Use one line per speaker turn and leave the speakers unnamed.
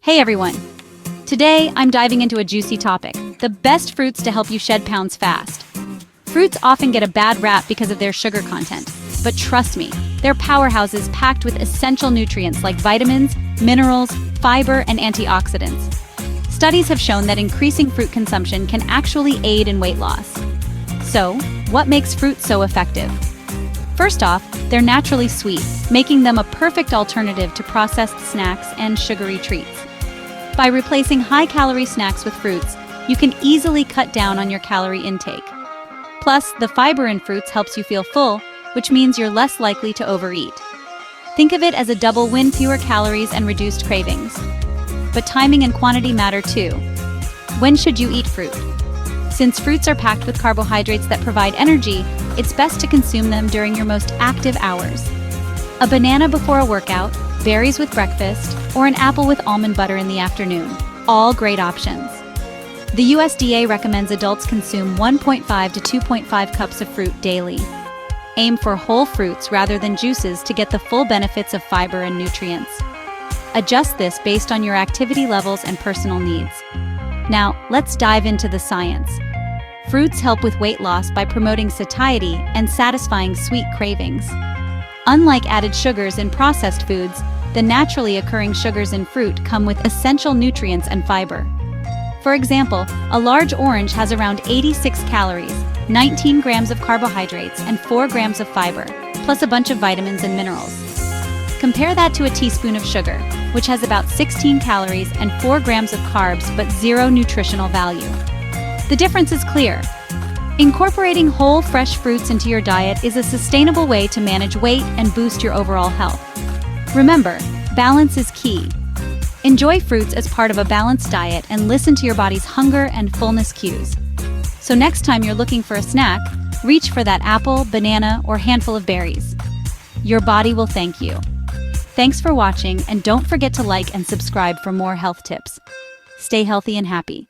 Hey everyone! Today, I'm diving into a juicy topic, the best fruits to help you shed pounds fast. Fruits often get a bad rap because of their sugar content, but trust me, they're powerhouses packed with essential nutrients like vitamins, minerals, fiber, and antioxidants. Studies have shown that increasing fruit consumption can actually aid in weight loss. So, what makes fruits so effective? First off, they're naturally sweet, making them a perfect alternative to processed snacks and sugary treats. By replacing high-calorie snacks with fruits, you can easily cut down on your calorie intake. Plus, the fiber in fruits helps you feel full, which means you're less likely to overeat. Think of it as a double win: fewer calories and reduced cravings. But timing and quantity matter too. When should you eat fruit? Since fruits are packed with carbohydrates that provide energy, it's best to consume them during your most active hours. A banana before a workout, berries with breakfast, or an apple with almond butter in the afternoon. All great options. The USDA recommends adults consume 1.5 to 2.5 cups of fruit daily. Aim for whole fruits rather than juices to get the full benefits of fiber and nutrients. Adjust this based on your activity levels and personal needs. Now, let's dive into the science. Fruits help with weight loss by promoting satiety and satisfying sweet cravings. Unlike added sugars in processed foods, the naturally occurring sugars in fruit come with essential nutrients and fiber. For example, a large orange has around 86 calories, 19 grams of carbohydrates, and 4 grams of fiber, plus a bunch of vitamins and minerals. Compare that to a teaspoon of sugar, which has about 16 calories and 4 grams of carbs but zero nutritional value. The difference is clear. Incorporating whole, fresh fruits into your diet is a sustainable way to manage weight and boost your overall health. Remember, balance is key. Enjoy fruits as part of a balanced diet and listen to your body's hunger and fullness cues. So next time you're looking for a snack, reach for that apple, banana, or handful of berries. Your body will thank you. Thanks for watching, and don't forget to like and subscribe for more health tips. Stay healthy and happy.